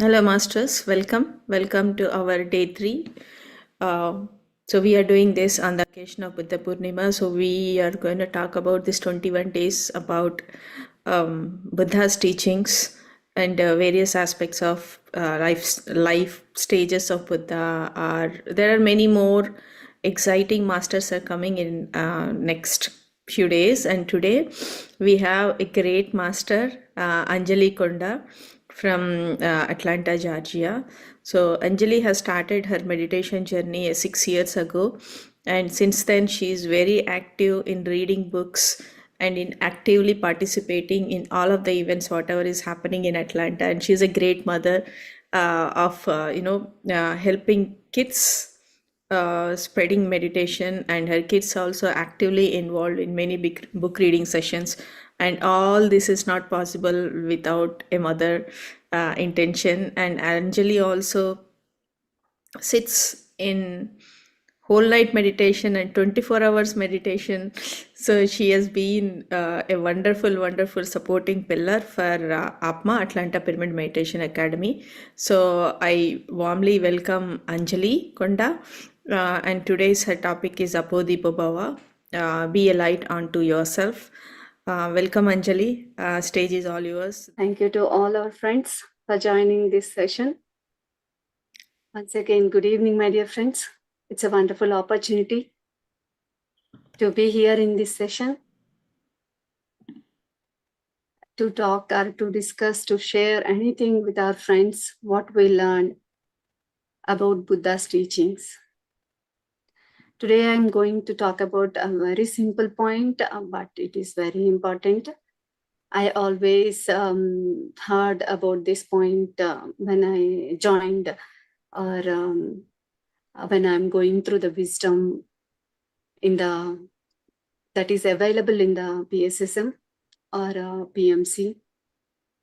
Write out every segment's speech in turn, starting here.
Hello, Masters. Welcome. Welcome to our day 3. Uh, so, we are doing this on the occasion of Buddha Purnima. So, we are going to talk about this 21 days about Buddha's teachings and various aspects of life stages of Buddha. There are many more exciting masters are coming in next few days, and today we have a great master, Anjali Konda from Atlanta, Georgia. So Anjali has started her meditation journey 6 years ago, and since then she is very active in reading books and in actively participating in all of the events whatever is happening in Atlanta. And she's a great mother of helping kids spreading meditation, and her kids also actively involved in many big book reading sessions. And all this is not possible without a mother intention. And Anjali also sits in whole night meditation and 24 hours meditation. So she has been a wonderful supporting pillar for APMA, Atlanta Pyramid Meditation Academy. So I warmly welcome Anjali Konda, and today's her topic is Appo Deepo Bhava, be a light unto yourself. Welcome, Anjali. Stage is all yours. Thank you to all our friends for joining this session. Once again, good evening, my dear friends. It's a wonderful opportunity to be here in this session to talk or to discuss, to share anything with our friends, what we learned about Buddha's teachings. Today, I'm going to talk about a very simple point, but it is very important. I always heard about this point when I joined or when I'm going through the wisdom in the that is available in the PSSM or PMC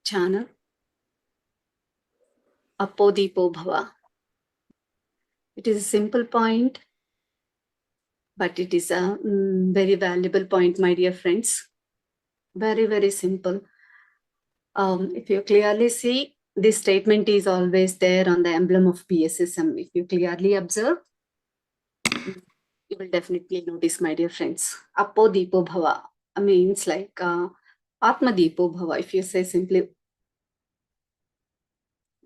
channel. Appo Deepo Bhava. It is a simple point, but it is a very valuable point, my dear friends. Very simple. If you clearly see, this statement is always there on the emblem of PSSM. If you clearly observe, you will definitely notice, my dear friends. Appo Deepo Bhava means like Atma Deepo Bhava. If you say simply,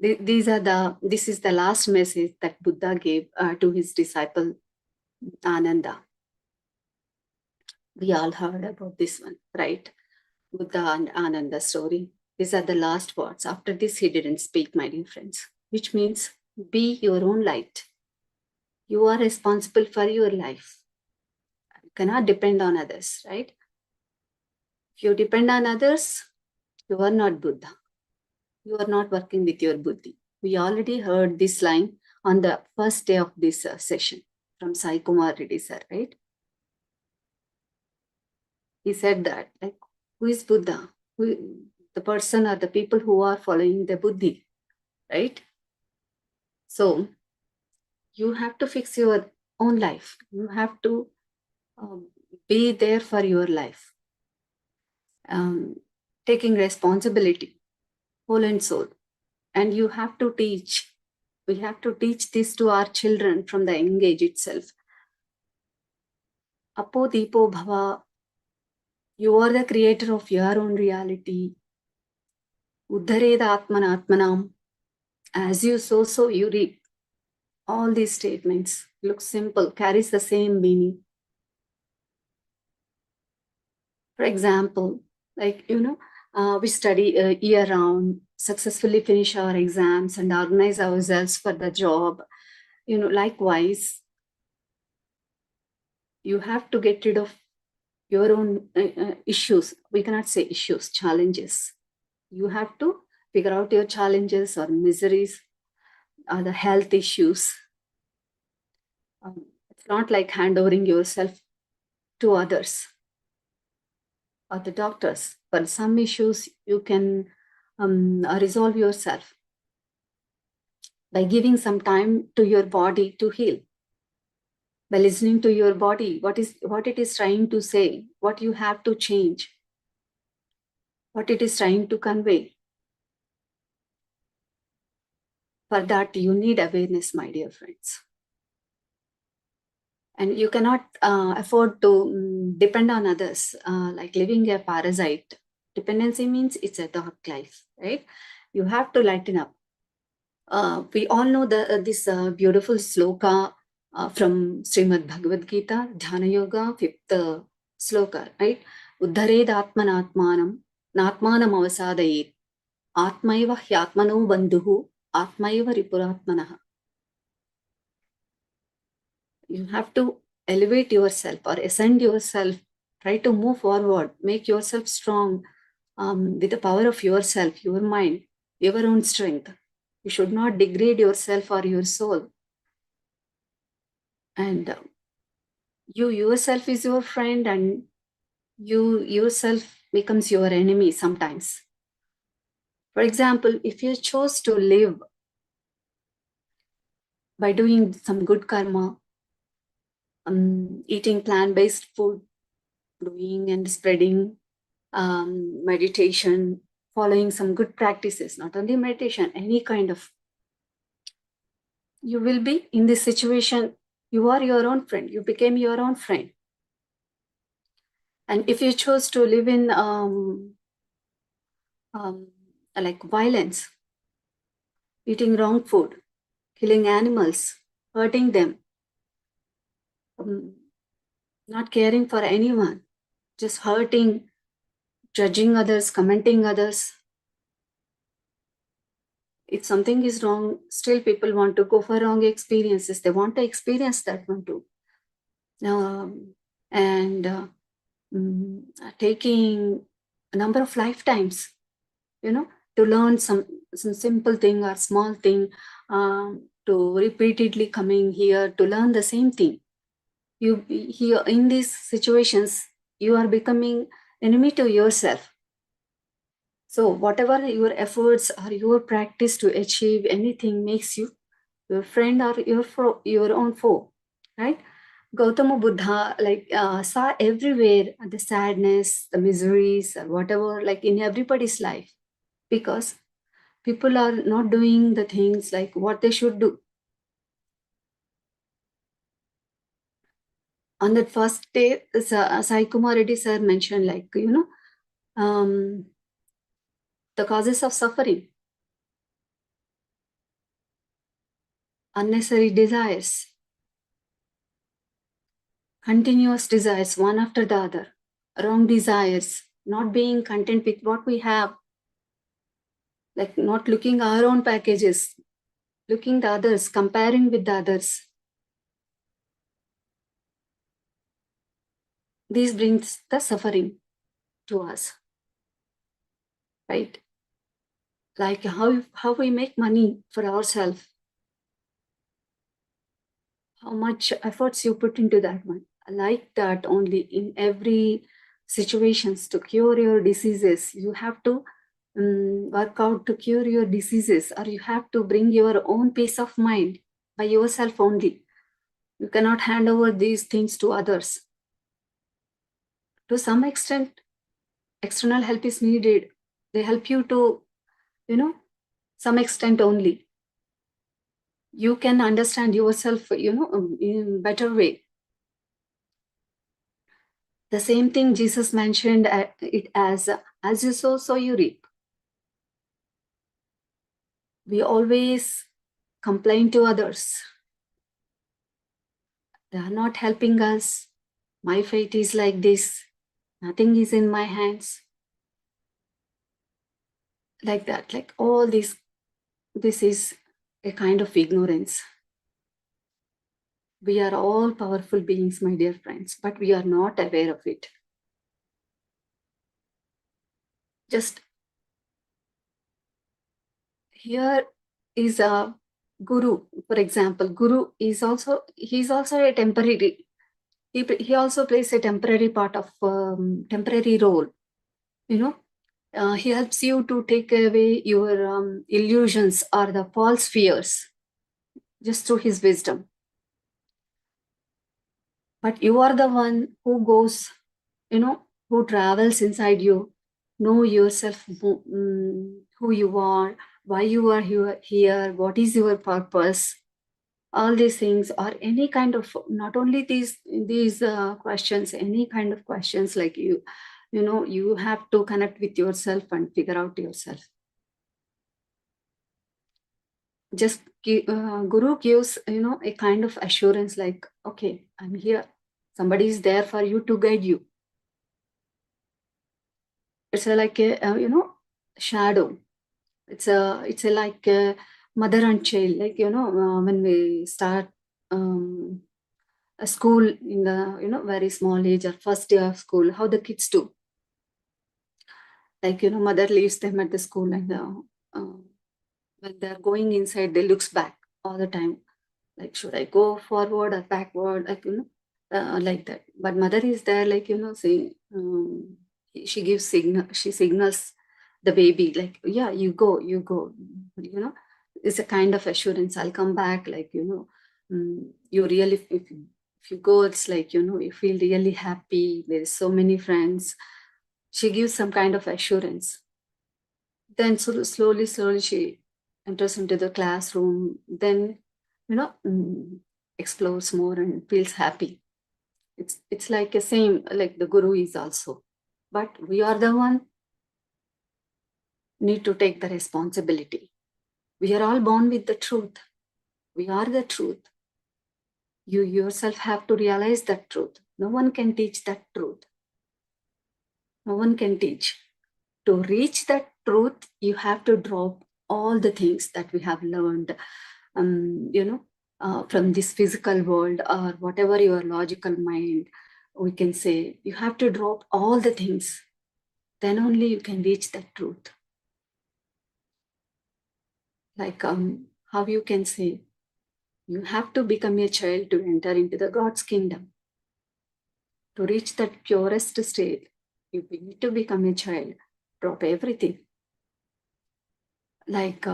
this is the last message that Buddha gave to his disciple Ananda. We all heard about this one, right? Buddha and Ananda story. These are the last words. After this, he didn't speak, my dear friends, which means be your own light. You are responsible for your life. You cannot depend on others, right? If you depend on others, you are not Buddha. You are not working with your buddhi. We already heard this line on the first day of this session from Sai Kumar Reddy sir, right? He said that, like, who is Buddha? The person or the people who are following the buddhi, right? So you have to fix your own life. You have to be there for your life, taking responsibility, whole and soul. And you have to teach. We have to teach this to our children from the young age itself. Appo Deepo Bhava, you are the creator of your own reality. Uddhareda Atmanam, as you sow, so you reap. All these statements look simple, carries the same meaning. For example, like, we study year round, successfully finish our exams and organize ourselves for the job. Likewise, you have to get rid of your own issues. We cannot say issues, challenges. You have to figure out your challenges or miseries or the health issues. It's not like handovering yourself to others or the doctors. For some issues, you can resolve yourself by giving some time to your body to heal, by listening to your body, what it is trying to say, what you have to change, what it is trying to convey. For that, you need awareness, my dear friends. And you cannot afford to depend on others, like living a parasite. Dependency means it's a dark life, right? You have to lighten up. We all know this beautiful sloka from Srimad Bhagavad Gita, Dhyana Yoga, 5th sloka, right? Uddhared atmanatmanam, natmanam avasadayet, atmaiva hyatmano bandhuhu, atmaiva ripuratmanaha. You have to elevate yourself or ascend yourself, try to move forward, make yourself strong with the power of yourself, your mind, your own strength. You should not degrade yourself or your soul. And you yourself is your friend, and you yourself becomes your enemy sometimes. For example, if you chose to live by doing some good karma, eating plant-based food, doing and spreading meditation, following some good practices, not only meditation, any kind of, you will be in this situation. You are your own friend. You became your own friend. And if you chose to live in like violence, eating wrong food, killing animals, hurting them, not caring for anyone, just hurting, judging others, commenting others. If something is wrong, still people want to go for wrong experiences. They want to experience that one too. Taking a number of lifetimes, to learn some simple thing or small thing, to repeatedly coming here to learn the same thing. You here in these situations, you are becoming enemy to yourself. So whatever your efforts or your practice to achieve anything makes you your friend or your own foe, right? Gautama Buddha saw everywhere the sadness, the miseries, or whatever, like in everybody's life, because people are not doing the things like what they should do. On that first day, Sai Kumar Reddy sir mentioned, the causes of suffering, unnecessary desires, continuous desires, one after the other, wrong desires, not being content with what we have, like not looking our own packages, looking the others, comparing with the others. This brings the suffering to us, right? Like how we make money for ourselves, how much efforts you put into that one. Like that only in every situations to cure your diseases, you have to work out to cure your diseases, or you have to bring your own peace of mind by yourself only. You cannot hand over these things to others. To some extent, external help is needed. They help you to, some extent only. You can understand yourself, in better way. The same thing Jesus mentioned it as you sow, so you reap. We always complain to others. They are not helping us. My fate is like this. Nothing is in my hands. Like that, like all this is a kind of ignorance. We are all powerful beings, my dear friends, but we are not aware of it. Just here is a guru, for example. Guru is also, he's also a temporary, he also plays a temporary part of temporary role. He helps you to take away your illusions or the false fears just through his wisdom. But you are the one who goes, who travels inside you, know yourself, who you are, why you are here, what is your purpose, all these things, or any kind of, not only these questions, any kind of questions, like you know, you have to connect with yourself and figure out yourself. Just Guru gives, you know, a kind of assurance, like, okay, I'm here, somebody is there for you to guide you. It's like a you know, shadow. It's a like a mother and child, like, you know, when we start a school in the, you know, very small age or first day of school, how the kids do, like, you know, mother leaves them at the school, and when they're going inside, they looks back all the time, like, should I go forward or backward, like, you know, like that. But mother is there, like, you know, saying, she gives she signals the baby, like, yeah, you go, you go, you know, it's a kind of assurance, I'll come back, like, you know, you really, if you go, it's like, you know, you feel really happy, there's so many friends. She gives some kind of assurance. Then slowly she enters into the classroom, then, you know, explores more and feels happy. It's like a same, like the Guru is also, but we are the one need to take the responsibility. We are all born with the truth. We are the truth. You yourself have to realize that truth. No one can teach that truth. No one can teach. To reach that truth, you have to drop all the things that we have learned, you know, from this physical world, or whatever your logical mind, we can say, you have to drop all the things. Then only you can reach that truth. Like, how you can say, you have to become a child to enter into the God's kingdom. To reach that purest state, you need to become a child, drop everything. Like,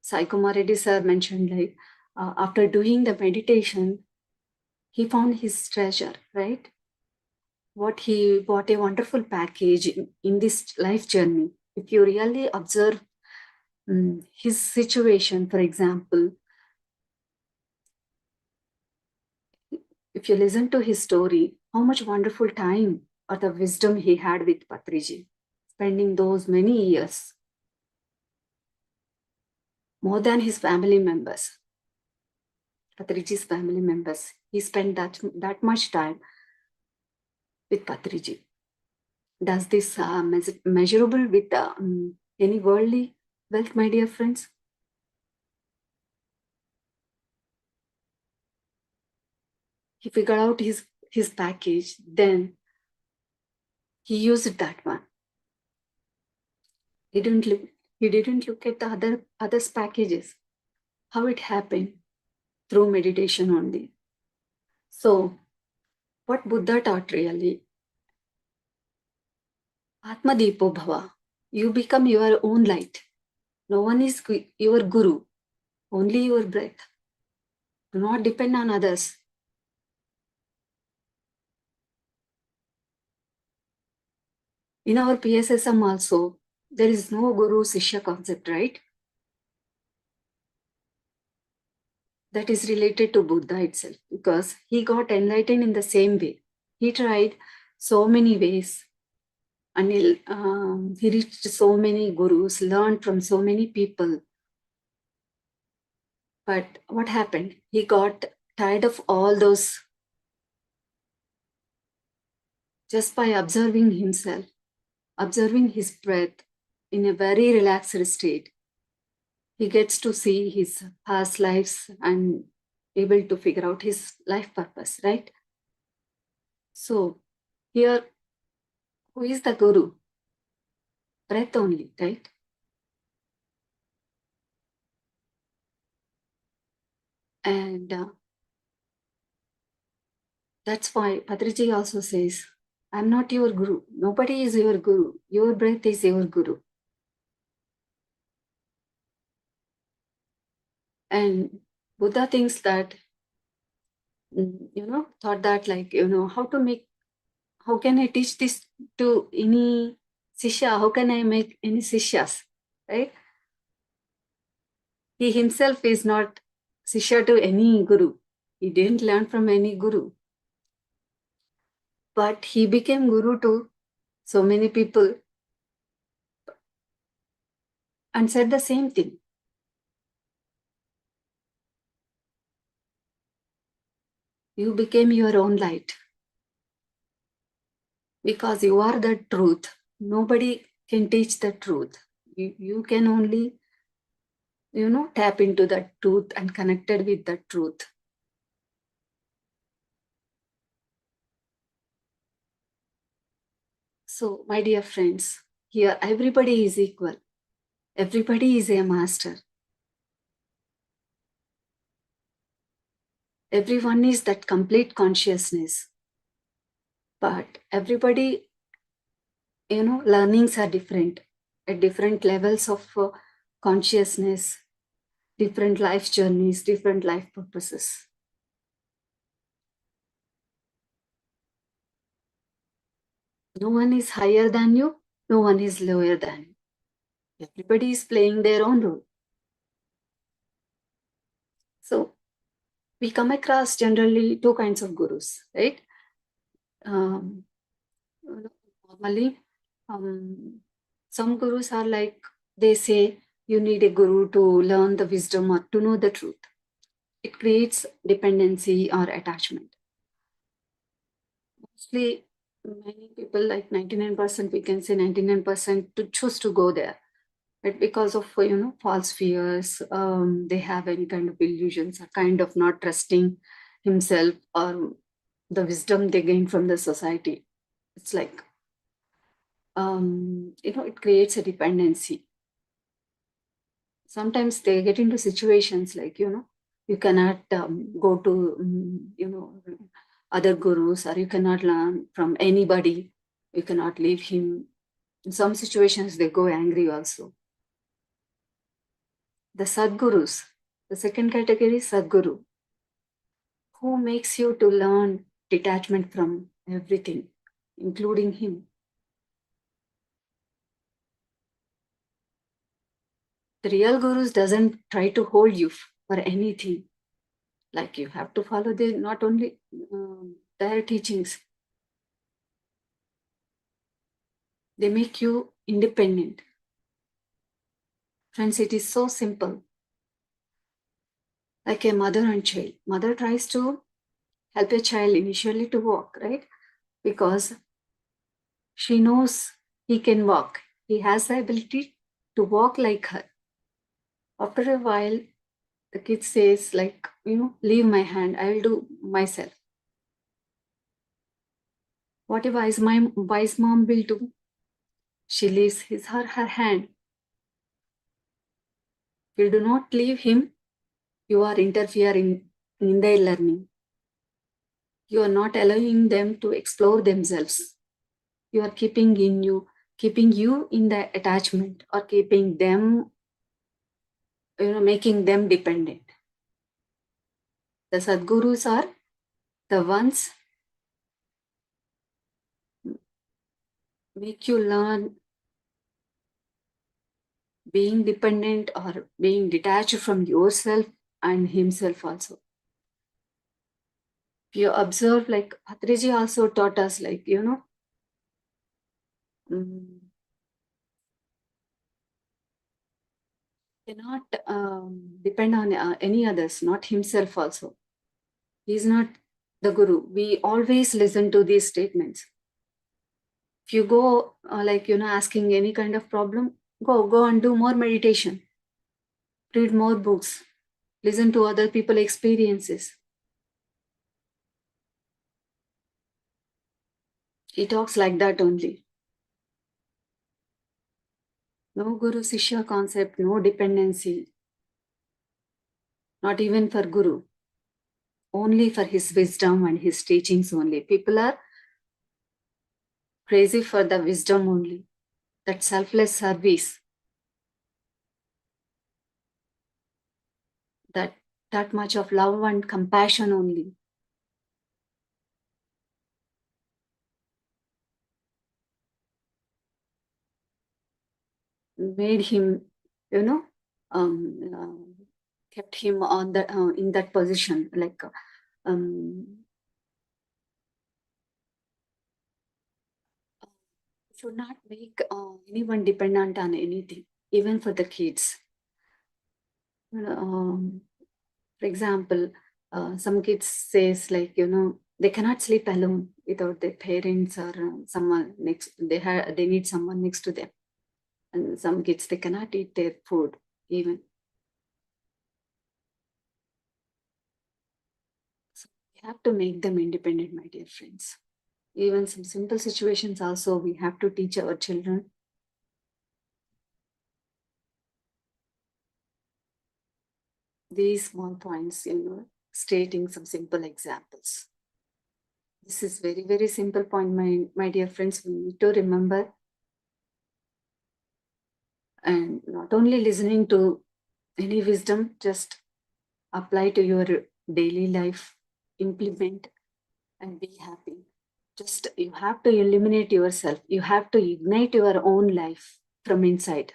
Sai Kumar Reddy sir mentioned, like, after doing the meditation, he found his treasure, right? What a wonderful package in this life journey. If you really observe his situation, for example, if you listen to his story, how much wonderful time or the wisdom he had with Patriji, spending those many years, more than his family members, Patriji's family members. He spent that much time with Patriji. Does this measurable with any worldly wealth, my dear friends? He figured out his package, then he used that one. He didn't look at the others packages. How it happened? Through meditation only. So what Buddha taught really, Atma Deepo Bhava. You become your own light. No one is your guru, only your breath. Do not depend on others. In our PSSM also, there is no Guru Sishya concept, right? That is related to Buddha itself, because he got enlightened in the same way. He tried so many ways, and he reached so many gurus, learned from so many people. But what happened? He got tired of all those. Just by observing himself, observing his breath in a very relaxed state, he gets to see his past lives and able to figure out his life purpose, right? So here, who is the guru? Breath only, right? And that's why Patriji also says, I'm not your guru. Nobody is your guru. Your breath is your guru. And Buddha thinks that, thought that, like, how can I teach this to any Sishya, how can I make any Sishyas? Right? He himself is not Sishya to any guru. He didn't learn from any guru. But he became guru to so many people and said the same thing. You became your own light because you are the truth. Nobody can teach the truth. You can only, tap into the truth and connected with the truth. So, my dear friends, here everybody is equal. Everybody is a master. Everyone is that complete consciousness. But everybody, learnings are different at different levels of consciousness, different life journeys, different life purposes. No one is higher than you, no one is lower than you. Everybody is playing their own role. So we come across generally two kinds of gurus, right? Normally, some gurus are like, they say you need a guru to learn the wisdom or to know the truth. It creates dependency or attachment. Mostly, many people, like 99%, we can say 99%, to choose to go there. But because of, false fears, they have any kind of illusions, or kind of not trusting himself or the wisdom they gain from the society. It's like, it creates a dependency. Sometimes they get into situations like, you cannot go to, other gurus, or you cannot learn from anybody. You cannot leave him. In some situations, they go angry also. The Sadgurus, the second category is Sadguru, who makes you to learn detachment from everything, including him. The real gurus doesn't try to hold you for anything. Like, you have to follow not only their teachings, they make you independent. Friends, it is so simple. Like a mother and child. Mother tries to help a child initially to walk, right? Because she knows he can walk. He has the ability to walk like her. After a while, the kid says, like, leave my hand, I will do myself. What a wise mom will do? She leaves her hand. If you do not leave him, you are interfering in their learning. You are not allowing them to explore themselves. You are keeping you in the attachment, or keeping them, making them dependent. The Sadgurus are the ones make you learn being dependent or being detached from yourself and himself also. If you observe, like Patriji also taught us, like, cannot depend on any others, not himself also. He is not the guru. We always listen to these statements. If you go, asking any kind of problem, go and do more meditation. Read more books. Listen to other people's experiences. He talks like that only. No Guru Sishya concept, no dependency. Not even for Guru. Only for his wisdom and his teachings only. People are crazy for the wisdom only. That selfless service. That much of love and compassion only. made him, kept him on that in that position, like should not make anyone dependent on anything, even for the kids. For example, some kids says like, they cannot sleep alone without their parents or someone next. They need someone next to them. And some kids, they cannot eat their food even. So we have to make them independent, my dear friends. Even some simple situations also we have to teach our children. These small points, stating some simple examples. This is very, very simple point, my dear friends. We need to remember, and not only listening to any wisdom, just apply to your daily life, implement, and be happy. Just you have to eliminate yourself. You have to ignite your own life from inside.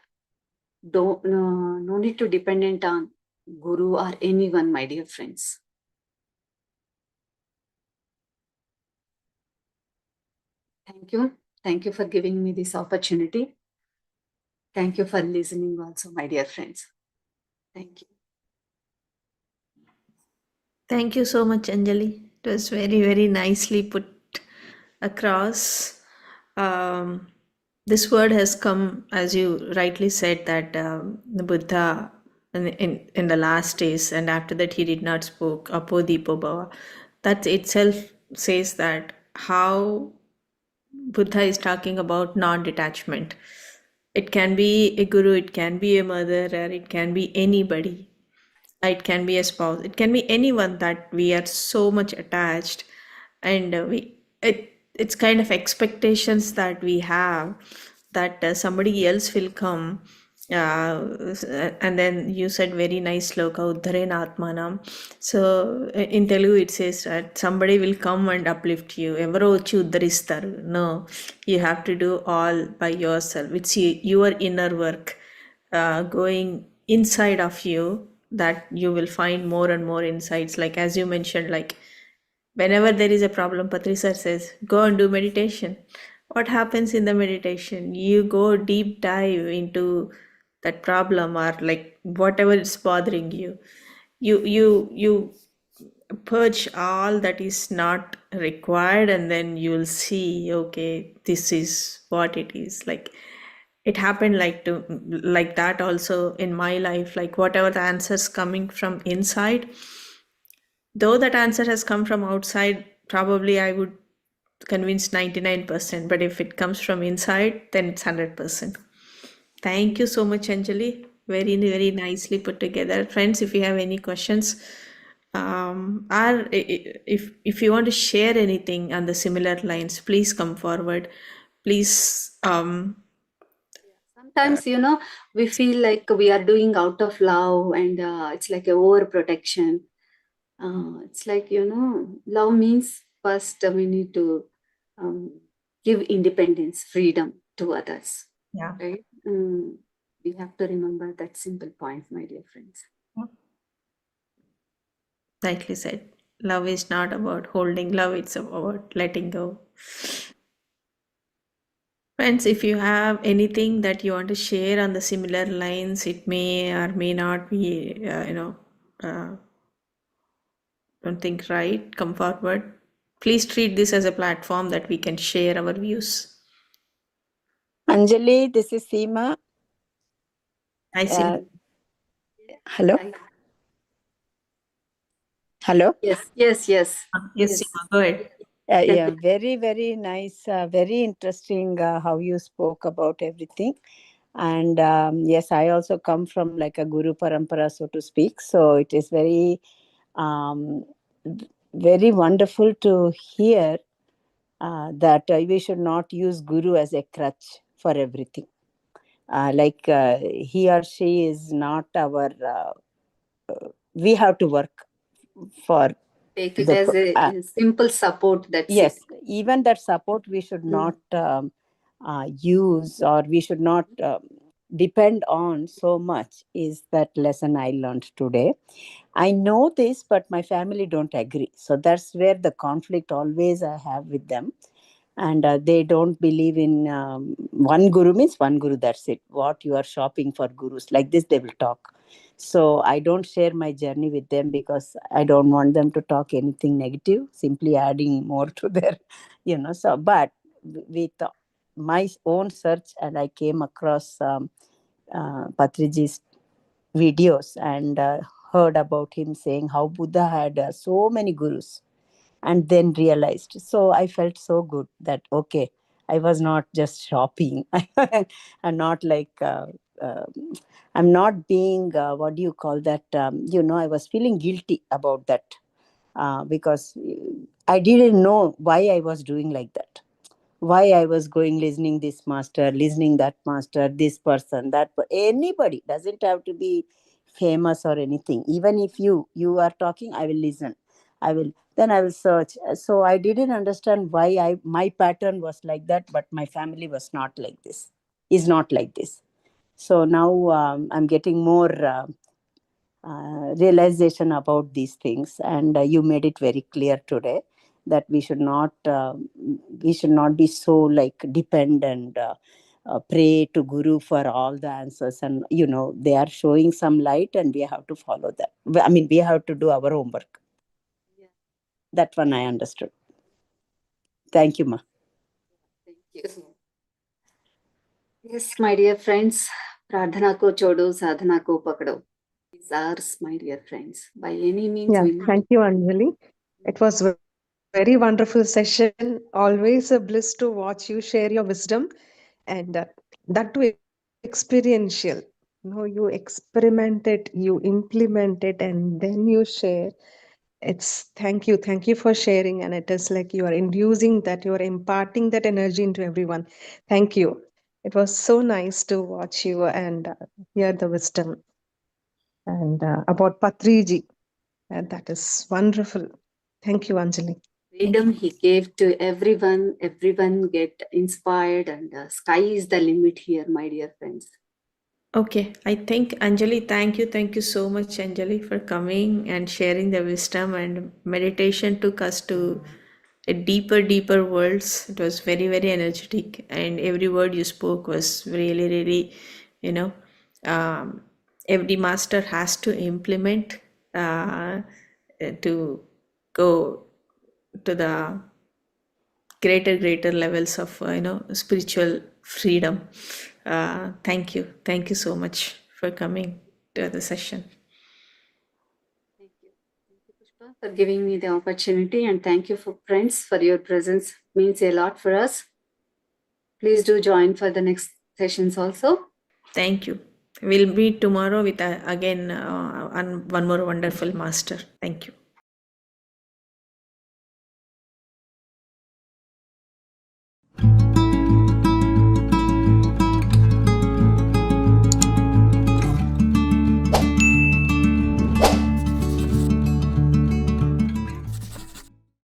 Don't no need to dependent on guru or anyone, my dear friends. Thank you for giving me this opportunity. Thank you for listening also, my dear friends. Thank you. Thank you so much, Anjali. It was very, very nicely put across. This word has come, as you rightly said, that the Buddha in the last days, and after that he did not spoke, Appo Deepo Bhava. That itself says that how Buddha is talking about non-detachment. It can be a guru, it can be a mother, or it can be anybody. It can be a spouse, it can be anyone that we are so much attached, and it's kind of expectations that we have that somebody else will come, and then you said very nice sloka uddharena atmanam. So in Telugu it says that somebody will come and uplift you, evaro vachi uddharistaru. No, you have to do all by yourself. It's your inner work, going inside of you, that you will find more and more insights. Like as you mentioned, like whenever there is a problem, Patri says, go and do meditation. What happens in the meditation? You go deep dive into that problem, or like whatever is bothering you. You purge all that is not required, and then you'll see, okay, this is what it is. Like it happened like that also in my life. Like whatever the answers coming from inside, though that answer has come from outside, probably I would convince 99%, but if it comes from inside, then it's 100%. Thank you so much, Anjali. Very, very nicely put together. Friends, if you have any questions, or if you want to share anything on the similar lines, please come forward. Please, Sometimes, we feel like we are doing out of love, and it's like a overprotection. It's like, love means first we need to give independence, freedom to others, yeah, right? We have to remember that simple point, my dear friends. rightly said. Love is not about holding love, it's about letting go. Friends, if you have anything that you want to share on the similar lines, it may or may not be, don't think right, come forward. Please treat this as a platform that we can share our views. Anjali, this is Seema. Hi, Sim. Hello? Hi. Hello? Yes. Yes, Seema, go ahead. Yeah, very, very nice. Very interesting how you spoke about everything. And yes, I also come from like a Guru Parampara, so to speak. So it is very, very wonderful to hear that we should not use Guru as a crutch for everything. He or she is not our, we have to work for. Take it as a simple support. That's yes, it. even that support we should not use, or we should not depend on so much is that lesson I learned today. I know this, but my family don't agree. So that's where the conflict always I have with them. And they don't believe in one guru means one guru, that's it. What you are shopping for gurus, like this they will talk. So I don't share my journey with them because I don't want them to talk anything negative, simply adding more to their, So, but with my own search, and I came across Patriji's videos and heard about him saying how Buddha had so many gurus, and then realized. So I felt so good that, okay, I was not just shopping. I'm not like, uh, I'm not being, what do you call that? I was feeling guilty about that because I didn't know why I was doing like that, why I was going listening this master, listening that master, this person, anybody, doesn't have to be famous or anything. Even if you are talking, I will listen. I will search. So I didn't understand why my pattern was like that, but my family was not like this, is not like this. So now I'm getting more realization about these things, and you made it very clear today that we should not be so like dependent, pray to guru for all the answers, and they are showing some light and we have to follow that. I mean, we have to do our homework. Yeah. That one I understood. Thank you, ma. Thank you. Yes, my dear friends, pradhana ko chodo, sadhana ko pakdo. These are my dear friends. By any means, Yeah, we need. thank you, Anjali. It was a very wonderful session. Always a bliss to watch you share your wisdom, and that too experiential. You experiment it, you implement it, and then you share. It's thank you for sharing. And it is like you are inducing that, you are imparting that energy into everyone. Thank you. It was so nice to watch you and hear the wisdom and about Patriji. And that is wonderful. Thank you, Anjali. Thank Freedom you. he gave to everyone get inspired, and sky is the limit here, my dear friends. Okay, I think Anjali, thank you so much, Anjali, for coming and sharing the wisdom, and meditation took us to a deeper worlds. It was very, very energetic, and every word you spoke was really, really, you know, um, every master has to implement to go to the greater levels of spiritual freedom. Thank you so much for coming to the session. Thank you, Pushpa, for giving me the opportunity, and thank you for friends for your presence. Means a lot for us. Please do join for the next sessions also. Thank you. We'll meet tomorrow with again one more wonderful master. Thank you.